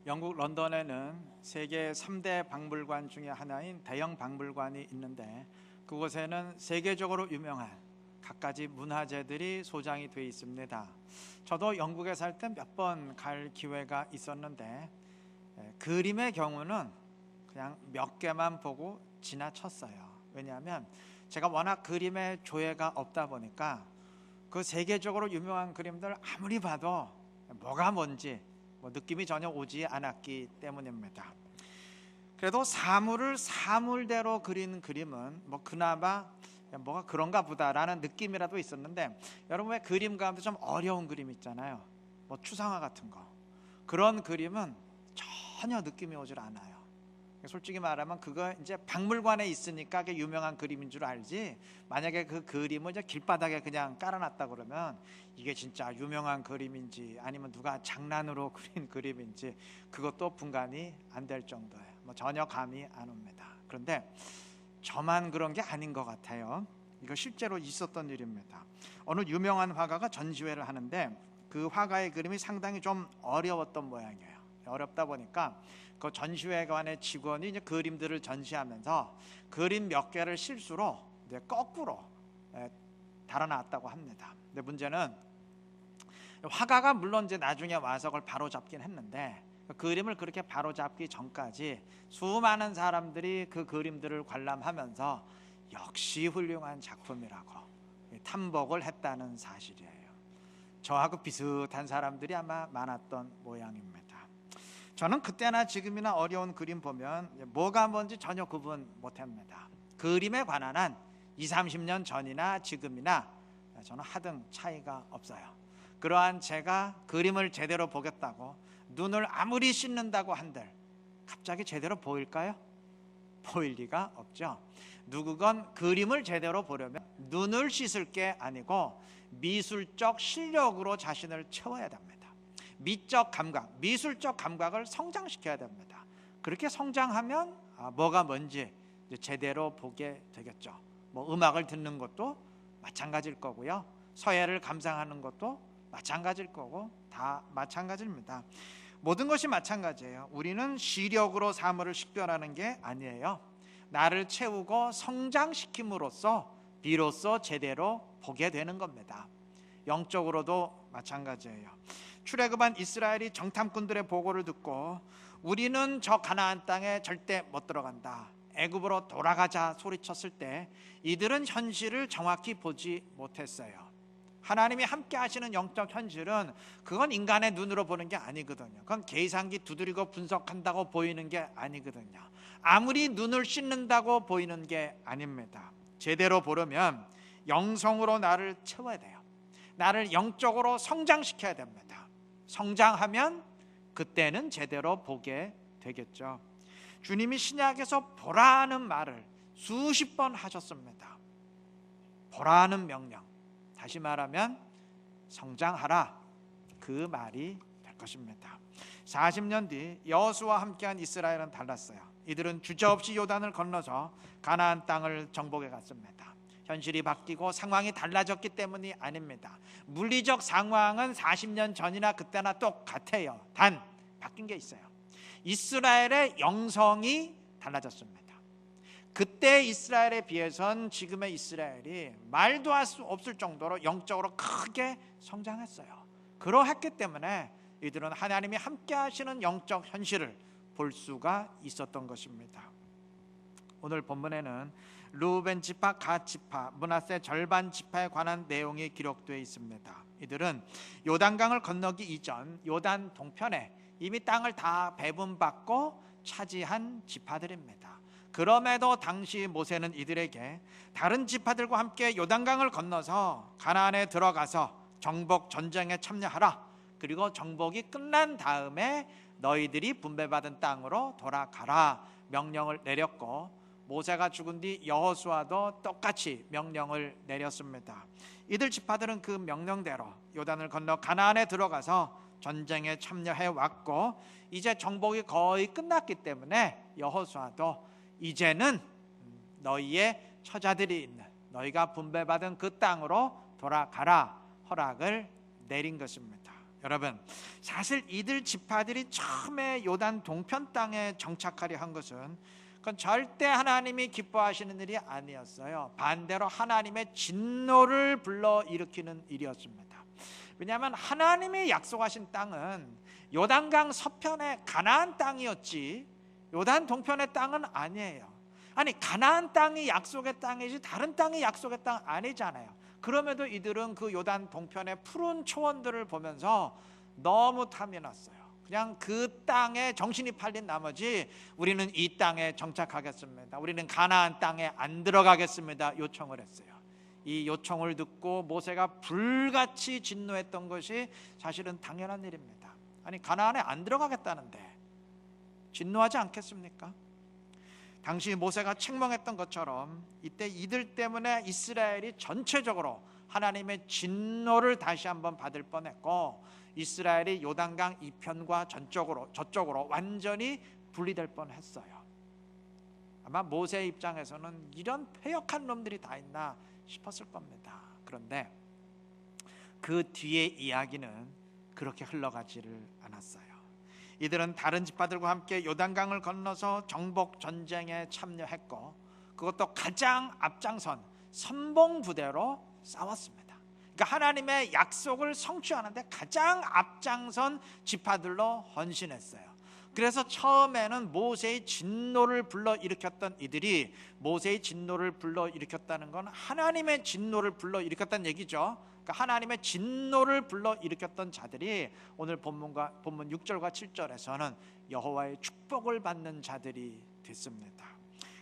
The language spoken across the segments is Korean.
영국 런던에는 세계 3대 박물관 중에 하나인 대형 박물관이 있는데 그곳에는 세계적으로 유명한 갖가지 문화재들이 소장이 되어 있습니다. 저도 영국에 살 때 몇 번 갈 기회가 있었는데 그림의 경우는 그냥 몇 개만 보고 지나쳤어요. 왜냐하면 제가 워낙 그림에 조예가 없다 보니까 그 세계적으로 유명한 그림들 아무리 봐도 뭐가 뭔지 느낌이 전혀 오지 않았기 때문입니다. 그래도 사물을 사물대로 그린 그림은 그나마 뭐가 그런가 보다라는 느낌이라도 있었는데, 여러분 왜 그림 가운데 좀 어려운 그림 있잖아요. 추상화 같은 거, 그런 그림은 전혀 느낌이 오질 않아요. 솔직히 말하면 그거 이제 박물관에 있으니까 그게 유명한 그림인 줄 알지, 만약에 그 그림을 이제 길바닥에 그냥 깔아놨다 그러면 이게 진짜 유명한 그림인지 아니면 누가 장난으로 그린 그림인지 그것도 분간이 안 될 정도예요. 전혀 감이 안 옵니다. 그런데 저만 그런 게 아닌 것 같아요. 이거 실제로 있었던 일입니다. 어느 유명한 화가가 전시회를 하는데 그 화가의 그림이 상당히 좀 어려웠던 모양이에요. 어렵다 보니까 그 전시회관의 직원이 이제 그림들을 전시하면서 그림 몇 개를 실수로 이제 거꾸로 달아놨다고 합니다. 근데 문제는 화가가 물론 이제 나중에 와서 그걸 바로 잡긴 했는데 그 그림을 그렇게 바로 잡기 전까지 수많은 사람들이 그 그림들을 관람하면서 역시 훌륭한 작품이라고 탐복을 했다는 사실이에요. 저하고 비슷한 사람들이 아마 많았던 모양입니다. 저는 그때나 지금이나 어려운 그림 보면 뭐가 뭔지 전혀 구분 못합니다. 그림에 관한 한 20, 30년 전이나 지금이나 저는 하등 차이가 없어요. 그러한 제가 그림을 제대로 보겠다고 눈을 아무리 씻는다고 한들 갑자기 제대로 보일까요? 보일 리가 없죠. 누구건 그림을 제대로 보려면 눈을 씻을 게 아니고 미술적 실력으로 자신을 채워야 됩니다. 미적 감각, 미술적 감각을 성장시켜야 됩니다. 그렇게 성장하면 뭐가 뭔지 제대로 보게 되겠죠. 음악을 듣는 것도 마찬가지일 거고요, 서예를 감상하는 것도 마찬가지일 거고, 다 마찬가지입니다. 모든 것이 마찬가지예요. 우리는 시력으로 사물을 식별하는 게 아니에요. 나를 채우고 성장시킴으로써 비로소 제대로 보게 되는 겁니다. 영적으로도 마찬가지예요. 출애굽한 이스라엘이 정탐꾼들의 보고를 듣고 우리는 저 가나안 땅에 절대 못 들어간다, 애굽으로 돌아가자 소리쳤을 때 이들은 현실을 정확히 보지 못했어요. 하나님이 함께 하시는 영적 현실은 그건 인간의 눈으로 보는 게 아니거든요. 그건 계산기 두드리고 분석한다고 보이는 게 아니거든요. 아무리 눈을 씻는다고 보이는 게 아닙니다. 제대로 보려면 영성으로 나를 채워야 돼요. 나를 영적으로 성장시켜야 됩니다. 성장하면 그때는 제대로 보게 되겠죠. 주님이 신약에서 보라는 말을 수십 번 하셨습니다. 보라는 명령, 다시 말하면 성장하라, 그 말이 될 것입니다. 40년 뒤 여호수아와 함께한 이스라엘은 달랐어요. 이들은 주저없이 요단을 건너서 가나안 땅을 정복해 갔습니다. 현실이 바뀌고 상황이 달라졌기 때문이 아닙니다. 물리적 상황은 40년 전이나 그때나 똑같아요. 단 바뀐 게 있어요. 이스라엘의 영성이 달라졌습니다. 그때 이스라엘에 비해선 지금의 이스라엘이 말도 할 수 없을 정도로 영적으로 크게 성장했어요. 그러했기 때문에 이들은 하나님이 함께 하시는 영적 현실을 볼 수가 있었던 것입니다. 오늘 본문에는 르우벤 지파, 갓 지파, 므낫세 절반 지파에 관한 내용이 기록되어 있습니다. 이들은 요단강을 건너기 이전 요단 동편에 이미 땅을 다 배분받고 차지한 지파들입니다. 그럼에도 당시 모세는 이들에게 다른 지파들과 함께 요단강을 건너서 가나안에 들어가서 정복 전쟁에 참여하라, 그리고 정복이 끝난 다음에 너희들이 분배받은 땅으로 돌아가라 명령을 내렸고, 모세가 죽은 뒤 여호수아도 똑같이 명령을 내렸습니다. 이들 지파들은 그 명령대로 요단을 건너 가나안에 들어가서 전쟁에 참여해 왔고, 이제 정복이 거의 끝났기 때문에 여호수아도 이제는 너희의 처자들이 있는, 너희가 분배받은 그 땅으로 돌아가라 허락을 내린 것입니다. 여러분, 사실 이들 지파들이 처음에 요단 동편 땅에 정착하려 한 것은 그건 절대 하나님이 기뻐하시는 일이 아니었어요. 반대로 하나님의 진노를 불러일으키는 일이었습니다. 왜냐하면 하나님이 약속하신 땅은 요단강 서편의 가나안 땅이었지 요단 동편의 땅은 아니에요. 아니, 가나안 땅이 약속의 땅이지 다른 땅이 약속의 땅 아니잖아요. 그럼에도 이들은 그 요단 동편의 푸른 초원들을 보면서 너무 탐이 났어요. 그냥 그 땅에 정신이 팔린 나머지 우리는 이 땅에 정착하겠습니다, 우리는 가나안 땅에 안 들어가겠습니다 요청을 했어요. 이 요청을 듣고 모세가 불같이 진노했던 것이 사실은 당연한 일입니다. 아니, 가나안에 안 들어가겠다는데 진노하지 않겠습니까? 당시 모세가 책망했던 것처럼 이때 이들 때문에 이스라엘이 전체적으로 하나님의 진노를 다시 한번 받을 뻔했고 이스라엘이 요단강 이편과 저쪽으로 완전히 분리될 뻔했어요. 아마 모세 입장에서는 이런 패역한 놈들이 다 있나 싶었을 겁니다. 그런데 그 뒤의 이야기는 그렇게 흘러가지를 않았어요. 이들은 다른 지파들과 함께 요단강을 건너서 정복 전쟁에 참여했고 그것도 가장 앞장선 선봉부대로 싸웠습니다. 그러니까 하나님의 약속을 성취하는데 가장 앞장선 지파들로 헌신했어요. 그래서 처음에는 모세의 진노를 불러일으켰던 이들이 모세의 진노를 불러일으켰다는 건 하나님의 진노를 불러일으켰다는 얘기죠. 그러니까 하나님의 진노를 불러일으켰던 자들이 오늘 본문 6절과 7절에서는 여호와의 축복을 받는 자들이 됐습니다.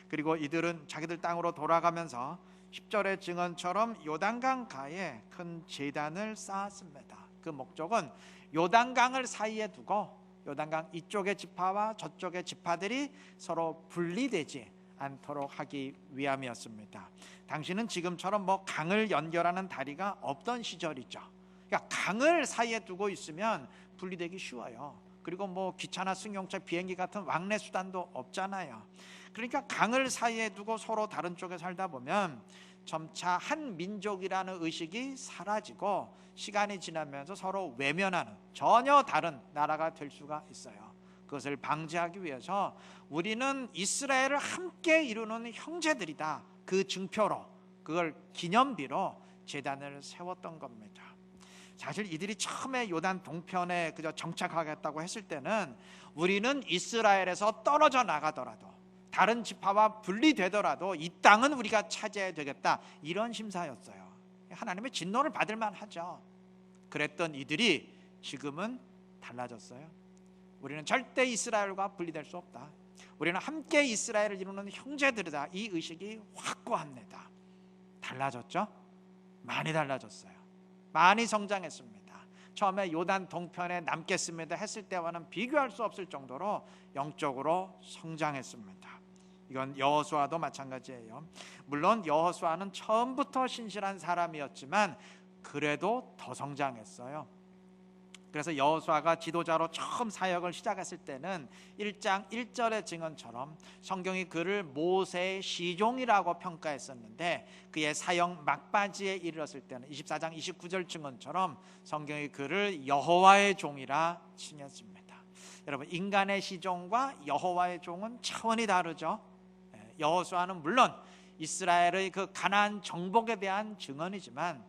그리고 이들은 자기들 땅으로 돌아가면서 10절의 증언처럼 요단강 가에 큰 제단을 쌓았습니다. 그 목적은 요단강을 사이에 두고 요단강 이쪽의 지파와 저쪽의 지파들이 서로 분리되지 않도록 하기 위함이었습니다. 당시는 지금처럼 강을 연결하는 다리가 없던 시절이죠. 그러니까 강을 사이에 두고 있으면 분리되기 쉬워요. 그리고 기차나 승용차, 비행기 같은 왕래 수단도 없잖아요. 그러니까 강을 사이에 두고 서로 다른 쪽에 살다 보면 점차 한 민족이라는 의식이 사라지고 시간이 지나면서 서로 외면하는 전혀 다른 나라가 될 수가 있어요. 그것을 방지하기 위해서 우리는 이스라엘을 함께 이루는 형제들이다, 그 증표로, 그걸 기념비로 제단을 세웠던 겁니다. 사실 이들이 처음에 요단 동편에 그저 정착하겠다고 했을 때는 우리는 이스라엘에서 떨어져 나가더라도 다른 지파와 분리되더라도 이 땅은 우리가 차지해야 되겠다, 이런 심사였어요. 하나님의 진노를 받을 만하죠. 그랬던 이들이 지금은 달라졌어요. 우리는 절대 이스라엘과 분리될 수 없다, 우리는 함께 이스라엘을 이루는 형제들이다, 이 의식이 확고합니다. 달라졌죠? 많이 달라졌어요. 많이 성장했습니다. 처음에 요단 동편에 남겠습니다 했을 때와는 비교할 수 없을 정도로 영적으로 성장했습니다. 이건 여호수아도 마찬가지예요. 물론 여호수아는 처음부터 신실한 사람이었지만 그래도 더 성장했어요. 그래서 여호수아가 지도자로 처음 사역을 시작했을 때는 1장 1절의 증언처럼 성경이 그를 모세의 시종이라고 평가했었는데 그의 사역 막바지에 이르렀을 때는 24장 29절 증언처럼 성경이 그를 여호와의 종이라 칭했습니다. 여러분, 인간의 시종과 여호와의 종은 차원이 다르죠. 여호수아는 물론 이스라엘의 그 가나안 정복에 대한 증언이지만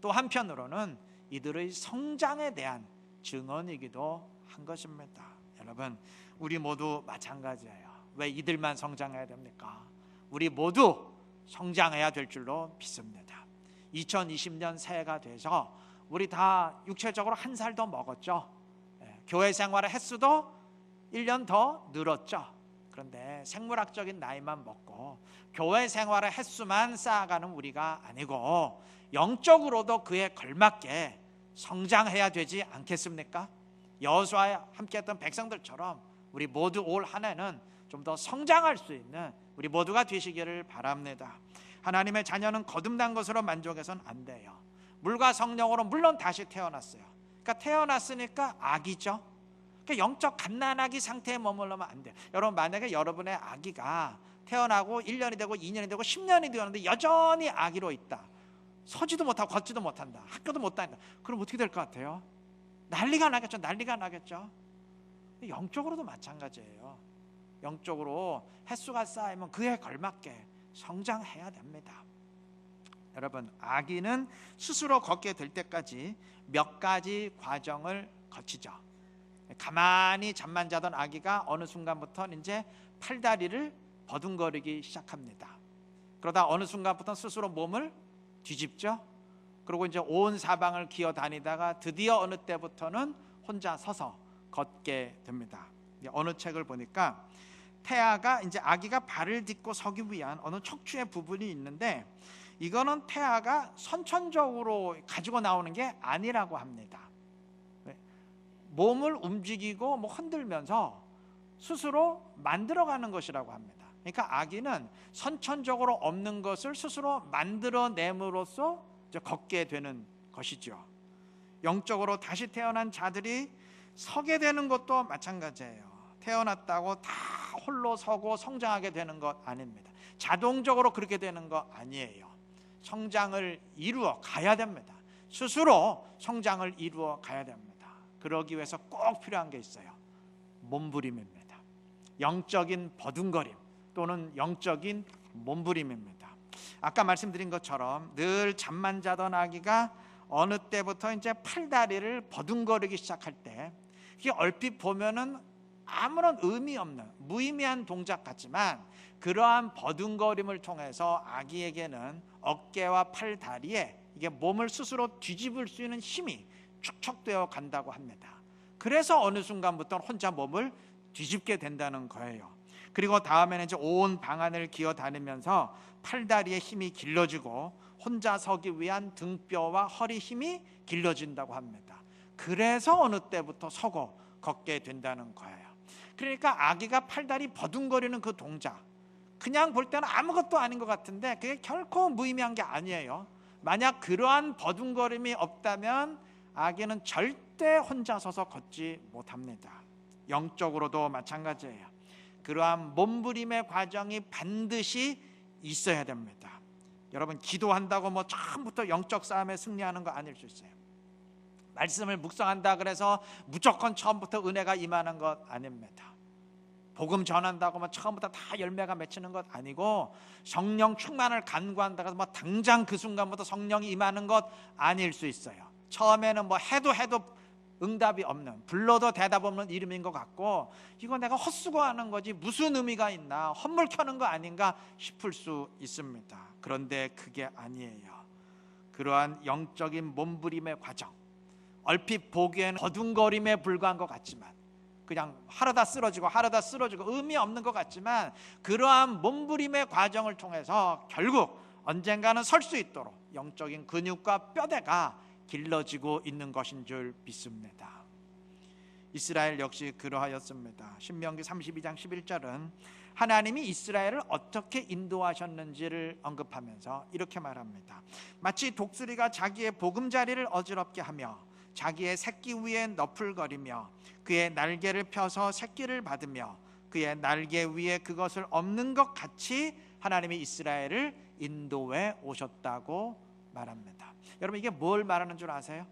또 한편으로는 이들의 성장에 대한 증언이기도 한 것입니다. 여러분, 우리 모두 마찬가지예요. 왜 이들만 성장해야 됩니까? 우리 모두 성장해야 될 줄로 믿습니다. 2020년 새해가 돼서 우리 다 육체적으로 한 살 더 먹었죠. 교회 생활의 횟수도 1년 더 늘었죠. 그런데 생물학적인 나이만 먹고 교회 생활의 횟수만 쌓아가는 우리가 아니고 영적으로도 그에 걸맞게 성장해야 되지 않겠습니까? 여호수아와 함께했던 백성들처럼 우리 모두 올 한 해는 좀 더 성장할 수 있는 우리 모두가 되시기를 바랍니다. 하나님의 자녀는 거듭난 것으로 만족해서는 안 돼요. 물과 성령으로 물론 다시 태어났어요. 그러니까 태어났으니까 아기죠. 그러니까 영적 갓난아기 상태에 머물러면 안 돼요. 여러분, 만약에 여러분의 아기가 태어나고 1년이 되고 2년이 되고 10년이 되었는데 여전히 아기로 있다, 서지도 못하고 걷지도 못한다, 학교도 못 다닌다, 그럼 어떻게 될 것 같아요? 난리가 나겠죠. 난리가 나겠죠. 영적으로도 마찬가지예요. 영적으로 횟수가 쌓이면 그에 걸맞게 성장해야 됩니다. 여러분, 아기는 스스로 걷게 될 때까지 몇 가지 과정을 거치죠. 가만히 잠만 자던 아기가 어느 순간부터 이제 팔다리를 버둥거리기 시작합니다. 그러다 어느 순간부터 스스로 몸을 뒤집죠. 그리고 이제 온 사방을 기어 다니다가 드디어 어느 때부터는 혼자 서서 걷게 됩니다. 어느 책을 보니까 태아가 이제 아기가 발을 딛고 서기 위한 어느 척추의 부분이 있는데, 이거는 태아가 선천적으로 가지고 나오는 게 아니라고 합니다. 몸을 움직이고 흔들면서 스스로 만들어가는 것이라고 합니다. 그러니까 아기는 선천적으로 없는 것을 스스로 만들어냄으로써 걷게 되는 것이죠. 영적으로 다시 태어난 자들이 서게 되는 것도 마찬가지예요. 태어났다고 다 홀로 서고 성장하게 되는 것 아닙니다. 자동적으로 그렇게 되는 거 아니에요. 성장을 이루어 가야 됩니다. 스스로 성장을 이루어 가야 됩니다. 그러기 위해서 꼭 필요한 게 있어요. 몸부림입니다. 영적인 버둥거림 또는 영적인 몸부림입니다. 아까 말씀드린 것처럼 늘 잠만 자던 아기가 어느 때부터 이제 팔다리를 버둥거리기 시작할 때, 이게 얼핏 보면은 아무런 의미 없는 무의미한 동작 같지만, 그러한 버둥거림을 통해서 아기에게는 어깨와 팔다리에 이게 몸을 스스로 뒤집을 수 있는 힘이 축적되어 간다고 합니다. 그래서 어느 순간부터 혼자 몸을 뒤집게 된다는 거예요. 그리고 다음에는 이제 온 방안을 기어 다니면서 팔다리의 힘이 길러지고 혼자 서기 위한 등뼈와 허리 힘이 길러진다고 합니다. 그래서 어느 때부터 서고 걷게 된다는 거예요. 그러니까 아기가 팔다리 버둥거리는 그 동작, 그냥 볼 때는 아무것도 아닌 것 같은데 그게 결코 무의미한 게 아니에요. 만약 그러한 버둥거림이 없다면 아기는 절대 혼자 서서 걷지 못합니다. 영적으로도 마찬가지예요. 그러한 몸부림의 과정이 반드시 있어야 됩니다. 여러분, 기도한다고 처음부터 영적 싸움에 승리하는 거 아닐 수 있어요. 말씀을 묵상한다 그래서 무조건 처음부터 은혜가 임하는 것 아닙니다. 복음 전한다고 처음부터 다 열매가 맺히는 것 아니고, 성령 충만을 간구한다고 해서 당장 그 순간부터 성령이 임하는 것 아닐 수 있어요. 처음에는 해도 응답이 없는, 불러도 대답 없는 이름인 것 같고, 이거 내가 헛수고하는 거지 무슨 의미가 있나, 헛물 켜는 거 아닌가 싶을 수 있습니다. 그런데 그게 아니에요. 그러한 영적인 몸부림의 과정, 얼핏 보기에는 버둥거림에 불과한 것 같지만, 그냥 하려다 쓰러지고 의미 없는 것 같지만, 그러한 몸부림의 과정을 통해서 결국 언젠가는 설 수 있도록 영적인 근육과 뼈대가 길러지고 있는 것인 줄 믿습니다. 이스라엘 역시 그러하였습니다. 신명기 32장 11절은 하나님이 이스라엘을 어떻게 인도하셨는지를 언급하면서 이렇게 말합니다. 마치 독수리가 자기의 보금자리를 어지럽게 하며 자기의 새끼 위에 너풀거리며 그의 날개를 펴서 새끼를 받으며 그의 날개 위에 그것을 엎는 것 같이 하나님이 이스라엘을 인도해 오셨다고 말합니다. 여러분, 이게 뭘 말하는 줄 아세요?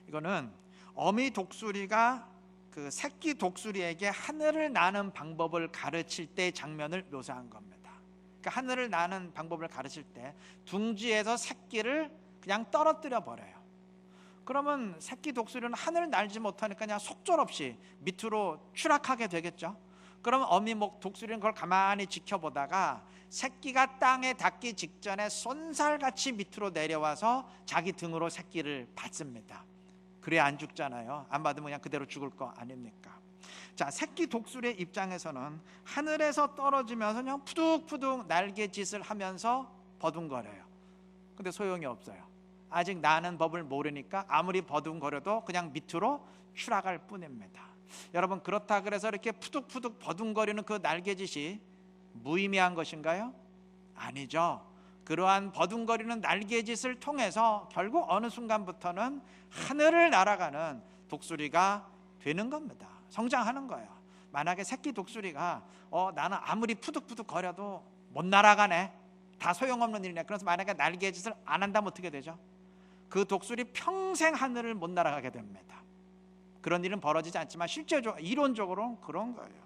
이거는 어미 독수리가 그 새끼 독수리에게 하늘을 나는 방법을 가르칠 때 장면을 묘사한 겁니다. 그러니까 하늘을 나는 방법을 가르칠 때 둥지에서 새끼를 그냥 떨어뜨려 버려요. 그러면 새끼 독수리는 하늘을 날지 못하니까 그냥 속절없이 밑으로 추락하게 되겠죠. 그러면 어미 독수리는 그걸 가만히 지켜보다가 새끼가 땅에 닿기 직전에 쏜살같이 밑으로 내려와서 자기 등으로 새끼를 받습니다. 그래 안 죽잖아요. 안 받으면 그냥 그대로 죽을 거 아닙니까? 자, 새끼 독수리의 입장에서는 하늘에서 떨어지면서 그냥 푸득푸득 날개짓을 하면서 버둥거려요. 근데 소용이 없어요. 아직 나는 법을 모르니까 아무리 버둥거려도 그냥 밑으로 추락할 뿐입니다. 여러분, 그렇다 그래서 이렇게 푸득푸득 버둥거리는 그 날개짓이 무의미한 것인가요? 아니죠. 그러한 버둥거리는 날개짓을 통해서 결국 어느 순간부터는 하늘을 날아가는 독수리가 되는 겁니다. 성장하는 거예요. 만약에 새끼 독수리가 나는 아무리 푸득푸득 거려도 못 날아가네, 다 소용없는 일이네, 그래서 만약에 날개짓을 안 한다면 어떻게 되죠? 그 독수리 평생 하늘을 못 날아가게 됩니다. 그런 일은 벌어지지 않지만 실제적으로 이론적으로 그런 거예요.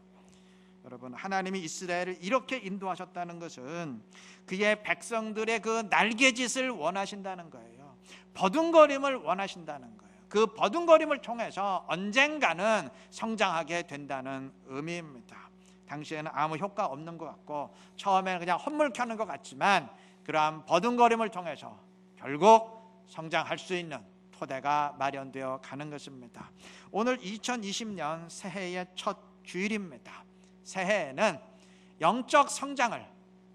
여러분, 하나님이 이스라엘을 이렇게 인도하셨다는 것은 그의 백성들의 그 날개짓을 원하신다는 거예요. 버둥거림을 원하신다는 거예요. 그 버둥거림을 통해서 언젠가는 성장하게 된다는 의미입니다. 당시에는 아무 효과 없는 것 같고 처음에는 그냥 헛물 켜는 것 같지만 그러한 버둥거림을 통해서 결국 성장할 수 있는 토대가 마련되어 가는 것입니다. 오늘 2020년 새해의 첫 주일입니다. 새해에는 영적 성장을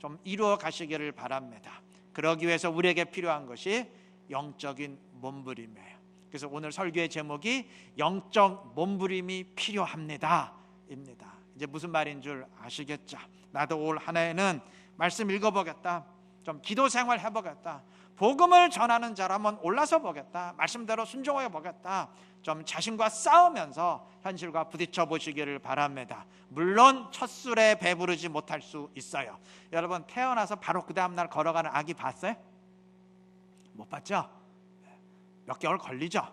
좀 이루어 가시기를 바랍니다. 그러기 위해서 우리에게 필요한 것이 영적인 몸부림이에요. 그래서 오늘 설교의 제목이 영적 몸부림이 필요합니다 입니다. 이제 무슨 말인 줄 아시겠죠? 나도 올 한 해에는 말씀 읽어보겠다, 좀 기도 생활 해보겠다, 복음을 전하는 자로 한번 올라서 보겠다, 말씀대로 순종해 보겠다, 좀 자신과 싸우면서 현실과 부딪혀 보시기를 바랍니다. 물론 첫 술에 배부르지 못할 수 있어요. 여러분, 태어나서 바로 그 다음날 걸어가는 아기 봤어요? 못 봤죠? 몇 개월 걸리죠?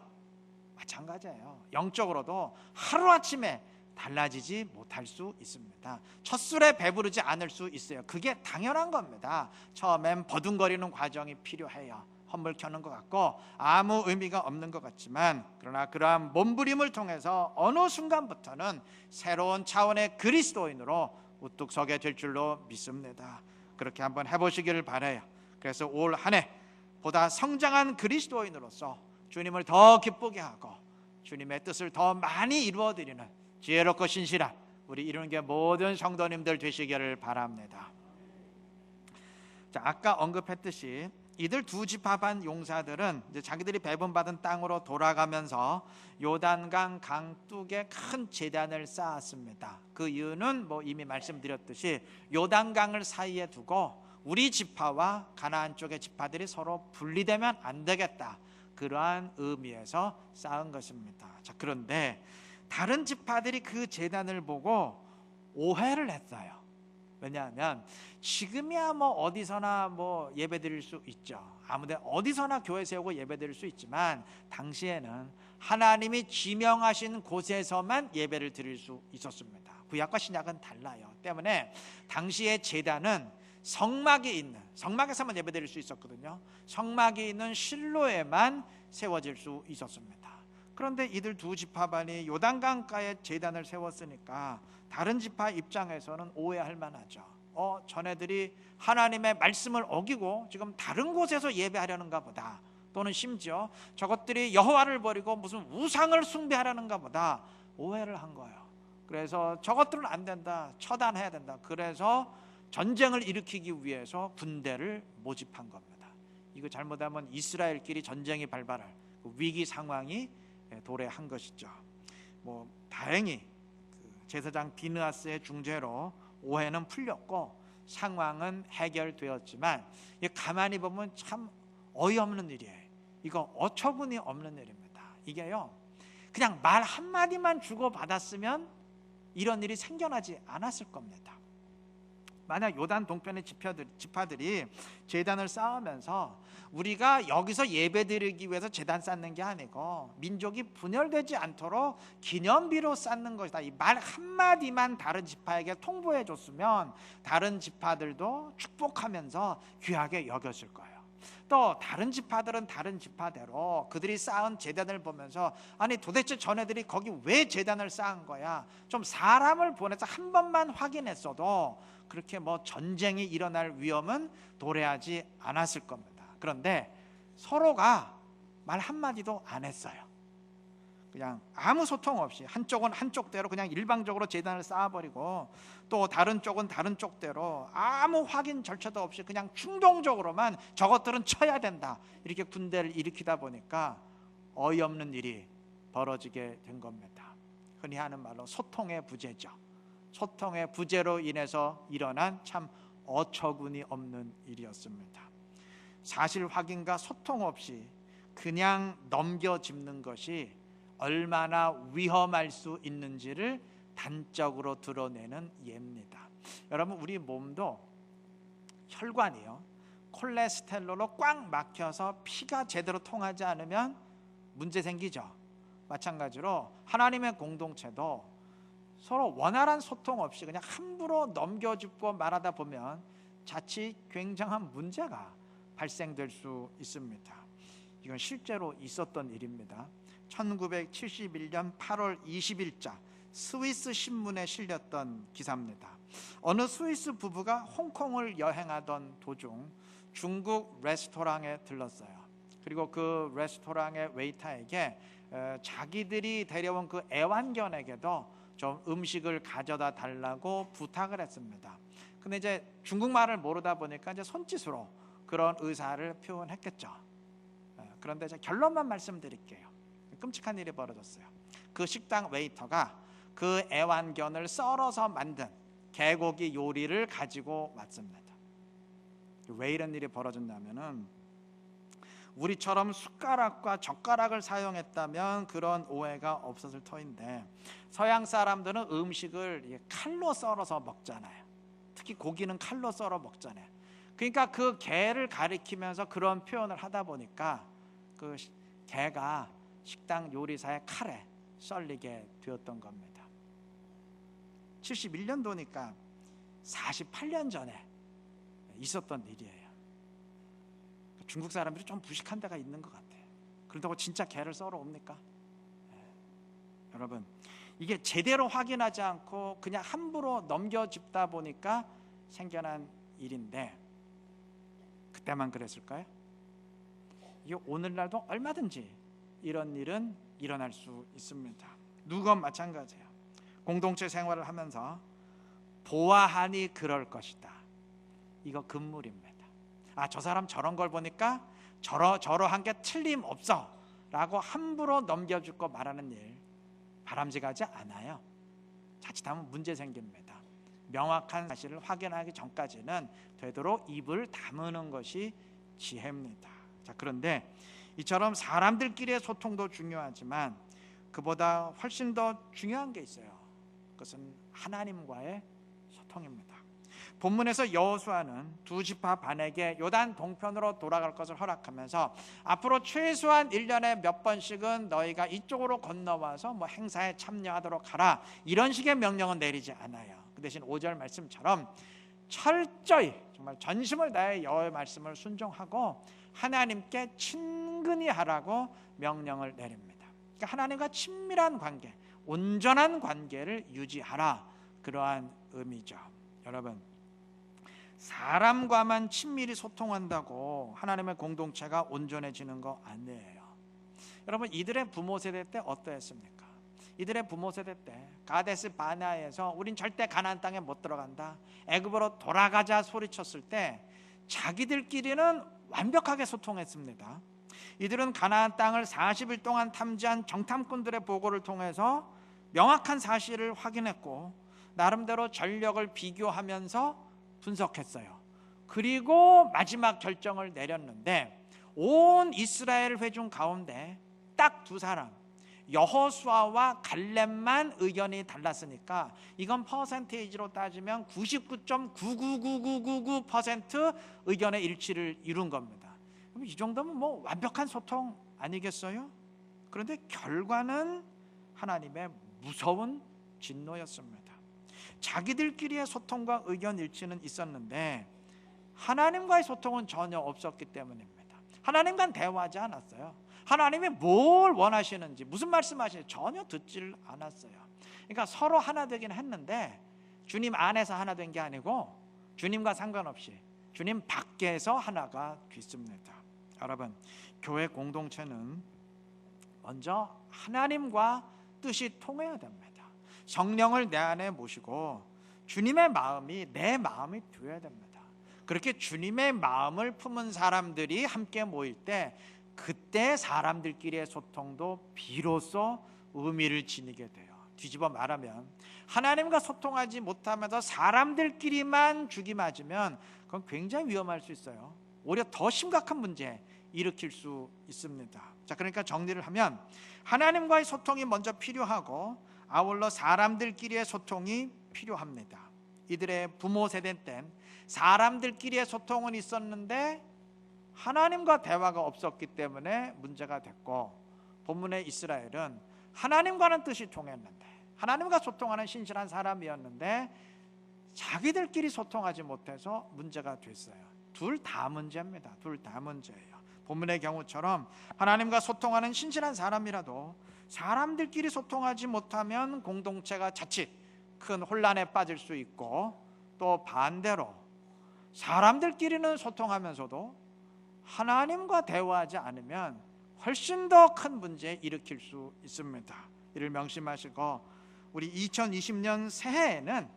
마찬가지예요. 영적으로도 하루아침에 달라지지 못할 수 있습니다. 첫 술에 배부르지 않을 수 있어요. 그게 당연한 겁니다. 처음엔 버둥거리는 과정이 필요해요. 헛물 켜는 것 같고 아무 의미가 없는 것 같지만, 그러나 그러한 몸부림을 통해서 어느 순간부터는 새로운 차원의 그리스도인으로 우뚝 서게 될 줄로 믿습니다. 그렇게 한번 해보시기를 바라요. 그래서 올 한 해 보다 성장한 그리스도인으로서 주님을 더 기쁘게 하고 주님의 뜻을 더 많이 이루어드리는 지혜롭고 신실한 우리 이룬교회 모든 성도님들 되시기를 바랍니다. 자, 아까 언급했듯이 이들 두 지파반 용사들은 이제 자기들이 배분받은 땅으로 돌아가면서 요단강 강둑에 큰 제단을 쌓았습니다. 그 이유는 이미 말씀드렸듯이 요단강을 사이에 두고 우리 지파와 가나안 쪽의 지파들이 서로 분리되면 안 되겠다, 그러한 의미에서 쌓은 것입니다. 자, 그런데 다른 지파들이 그 제단을 보고 오해를 했어요. 왜냐하면 지금이야 어디서나 예배 드릴 수 있죠. 아무데 어디서나 교회 세우고 예배 드릴 수 있지만 당시에는 하나님이 지명하신 곳에서만 예배를 드릴 수 있었습니다. 구약과 신약은 달라요. 때문에 당시의 제단은 성막에서만 예배 드릴 수 있었거든요. 성막이 있는 실로에만 세워질 수 있었습니다. 그런데 이들 두 지파반이 요단강가에 제단을 세웠으니까 다른 지파 입장에서는 오해할 만하죠. 전애들이 하나님의 말씀을 어기고 지금 다른 곳에서 예배하려는가 보다, 또는 심지어 저것들이 여호와를 버리고 무슨 우상을 숭배하려는가 보다 오해를 한 거예요. 그래서 저것들은 안 된다, 처단해야 된다. 그래서 전쟁을 일으키기 위해서 군대를 모집한 겁니다. 이거 잘못하면 이스라엘끼리 전쟁이 발발할 그 위기 상황이 도래한 것이죠. 다행히 제사장 비느하스의 중재로 오해는 풀렸고 상황은 해결되었지만 가만히 보면 참 어이없는 일이에요. 이거 어처구니 없는 일입니다. 이게요, 그냥 말 한마디만 주고받았으면 이런 일이 생겨나지 않았을 겁니다. 만약 요단 동편의 지파들이 제단을 쌓으면서 우리가 여기서 예배드리기 위해서 제단 쌓는 게 아니고 민족이 분열되지 않도록 기념비로 쌓는 것이다, 이 말 한마디만 다른 지파에게 통보해 줬으면 다른 지파들도 축복하면서 귀하게 여겼을 거예요. 또 다른 지파들은 다른 지파대로 그들이 쌓은 제단을 보면서 아니 도대체 전애들이 거기 왜 제단을 쌓은 거야, 좀 사람을 보내서 한 번만 확인했어도 그렇게 전쟁이 일어날 위험은 도래하지 않았을 겁니다. 그런데 서로가 말 한마디도 안 했어요. 그냥 아무 소통 없이 한쪽은 한쪽대로 그냥 일방적으로 제단을 쌓아버리고 또 다른 쪽은 다른 쪽대로 아무 확인 절차도 없이 그냥 충동적으로만 저것들은 쳐야 된다, 이렇게 군대를 일으키다 보니까 어이없는 일이 벌어지게 된 겁니다. 흔히 하는 말로 소통의 부재죠. 소통의 부재로 인해서 일어난 참 어처구니 없는 일이었습니다. 사실 확인과 소통 없이 그냥 넘겨짚는 것이 얼마나 위험할 수 있는지를 단적으로 드러내는 예입니다. 여러분, 우리 몸도 혈관이요, 콜레스테롤로 꽉 막혀서 피가 제대로 통하지 않으면 문제 생기죠. 마찬가지로 하나님의 공동체도 서로 원활한 소통 없이 그냥 함부로 넘겨짚고 말하다 보면 자칫 굉장한 문제가 발생될 수 있습니다. 이건 실제로 있었던 일입니다. 1971년 8월 20일자 스위스 신문에 실렸던 기사입니다. 어느 스위스 부부가 홍콩을 여행하던 도중 중국 레스토랑에 들렀어요. 그리고 그 레스토랑의 웨이터에게 자기들이 데려온 그 애완견에게도 좀 음식을 가져다 달라고 부탁을 했습니다. 근데 이제 중국말을 모르다 보니까 이제 손짓으로 그런 의사를 표현했겠죠. 그런데 이제 결론만 말씀드릴게요. 끔찍한 일이 벌어졌어요. 그 식당 웨이터가 그 애완견을 썰어서 만든 개고기 요리를 가지고 왔습니다. 왜 이런 일이 벌어졌냐면은 우리처럼 숟가락과 젓가락을 사용했다면 그런 오해가 없었을 터인데 서양 사람들은 음식을 칼로 썰어서 먹잖아요. 특히 고기는 칼로 썰어 먹잖아요. 그러니까 그 개를 가리키면서 그런 표현을 하다 보니까 그 개가 식당 요리사의 칼에 썰리게 되었던 겁니다. 71년도니까 48년 전에 있었던 일이에요. 중국 사람들이 좀 무식한 데가 있는 것 같아요. 그렇다고 진짜 개를 썰어 옵니까? 여러분, 이게 제대로 확인하지 않고 그냥 함부로 넘겨짚다 보니까 생겨난 일인데 그때만 그랬을까요? 이게 오늘날도 얼마든지 이런 일은 일어날 수 있습니다. 누가 마찬가지예요. 공동체 생활을 하면서 보아하니 그럴 것이다. 이거 금물입니다. 저 사람 저런 걸 보니까 저러한 게 틀림없어 라고 함부로 넘겨주고 말하는 일 바람직하지 않아요. 자칫하면 문제 생깁니다. 명확한 사실을 확인하기 전까지는 되도록 입을 다무는 것이 지혜입니다. 자, 그런데 이처럼 사람들끼리의 소통도 중요하지만 그보다 훨씬 더 중요한 게 있어요. 그것은 하나님과의 소통입니다. 본문에서 여호수아는 두 지파 반에게 요단 동편으로 돌아갈 것을 허락하면서 앞으로 최소한 1년에 몇 번씩은 너희가 이쪽으로 건너와서 행사에 참여하도록 하라, 이런 식의 명령은 내리지 않아요. 그 대신 5절 말씀처럼 철저히 정말 전심을 다해 여호와의 말씀을 순종하고 하나님께 친근히 하라고 명령을 내립니다. 그러니까 하나님과 친밀한 관계, 온전한 관계를 유지하라, 그러한 의미죠. 여러분, 사람과만 친밀히 소통한다고 하나님의 공동체가 온전해지는 거 아니에요. 여러분, 이들의 부모 세대 때 어떠했습니까? 이들의 부모 세대 때 가데스 바네아에서 우린 절대 가나안 땅에 못 들어간다, 애굽으로 돌아가자 소리쳤을 때 자기들끼리는 완벽하게 소통했습니다. 이들은 가나안 땅을 40일 동안 탐지한 정탐꾼들의 보고를 통해서 명확한 사실을 확인했고 나름대로 전력을 비교하면서 분석했어요. 그리고 마지막 결정을 내렸는데 온 이스라엘 회중 가운데 딱 두 사람, 여호수아와 갈렙만 의견이 달랐으니까 이건 퍼센테이지로 따지면 99.99999% 의견의 일치를 이룬 겁니다. 그럼 이 정도면 완벽한 소통 아니겠어요? 그런데 결과는 하나님의 무서운 진노였습니다. 자기들끼리의 소통과 의견 일치는 있었는데 하나님과의 소통은 전혀 없었기 때문입니다. 하나님과는 대화하지 않았어요. 하나님이 뭘 원하시는지, 무슨 말씀하시는지 전혀 듣질 않았어요. 그러니까 서로 하나 되긴 했는데 주님 안에서 하나 된 게 아니고 주님과 상관없이 주님 밖에서 하나가 됐습니다. 여러분, 교회 공동체는 먼저 하나님과 뜻이 통해야 됩니다. 성령을 내 안에 모시고 주님의 마음이 내 마음이 되어야 됩니다. 그렇게 주님의 마음을 품은 사람들이 함께 모일 때 그때 사람들끼리의 소통도 비로소 의미를 지니게 돼요. 뒤집어 말하면 하나님과 소통하지 못하면서 사람들끼리만 죽이 맞으면 그건 굉장히 위험할 수 있어요. 오히려 더 심각한 문제 일으킬 수 있습니다. 자, 그러니까 정리를 하면 하나님과의 소통이 먼저 필요하고 아울러 사람들끼리의 소통이 필요합니다. 이들의 부모 세대 땐 사람들끼리의 소통은 있었는데 하나님과 대화가 없었기 때문에 문제가 됐고, 본문의 이스라엘은 하나님과는 뜻이 통했는데, 하나님과 소통하는 신실한 사람이었는데 자기들끼리 소통하지 못해서 문제가 됐어요. 둘 다 문제입니다. 둘 다 문제예요. 본문의 경우처럼 하나님과 소통하는 신실한 사람이라도 사람들끼리 소통하지 못하면 공동체가 자칫 큰 혼란에 빠질 수 있고, 또 반대로 사람들끼리는 소통하면서도 하나님과 대화하지 않으면 훨씬 더 큰 문제 일으킬 수 있습니다. 이를 명심하시고 우리 2020년 새해에는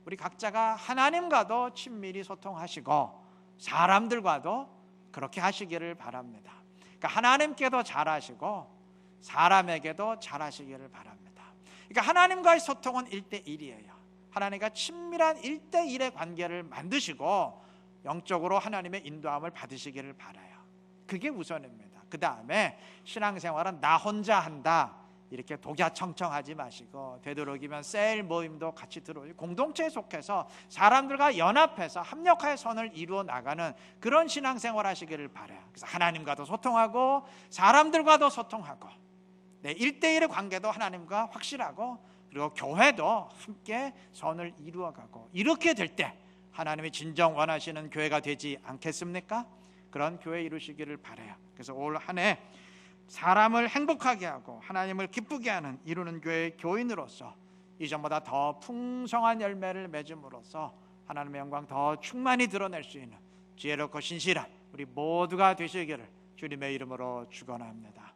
우리 각자가 하나님과도 친밀히 소통하시고 사람들과도 그렇게 하시기를 바랍니다. 그러니까 하나님께도 잘하시고 사람에게도 잘하시기를 바랍니다. 그러니까 하나님과의 소통은 1대1이에요. 하나님과 친밀한 1대1의 관계를 만드시고 영적으로 하나님의 인도함을 받으시기를 바라요. 그게 우선입니다. 그 다음에 신앙생활은 나 혼자 한다 이렇게 독야청청하지 마시고, 되도록이면 셀 모임도 같이 들어오고 공동체에 속해서 사람들과 연합해서 합력하여 선을 이루어 나가는 그런 신앙생활 하시기를 바라요. 그래서 하나님과도 소통하고 사람들과도 소통하고, 1대1의 관계도 하나님과 확실하고, 그리고 교회도 함께 선을 이루어가고, 이렇게 될 때 하나님이 진정 원하시는 교회가 되지 않겠습니까? 그런 교회 이루시기를 바라요. 그래서 올 한 해 사람을 행복하게 하고 하나님을 기쁘게 하는 이루는 교회의 교인으로서 이전보다 더 풍성한 열매를 맺음으로써 하나님의 영광 더 충만히 드러낼 수 있는 지혜롭고 신실한 우리 모두가 되시기를 주님의 이름으로 축원합니다.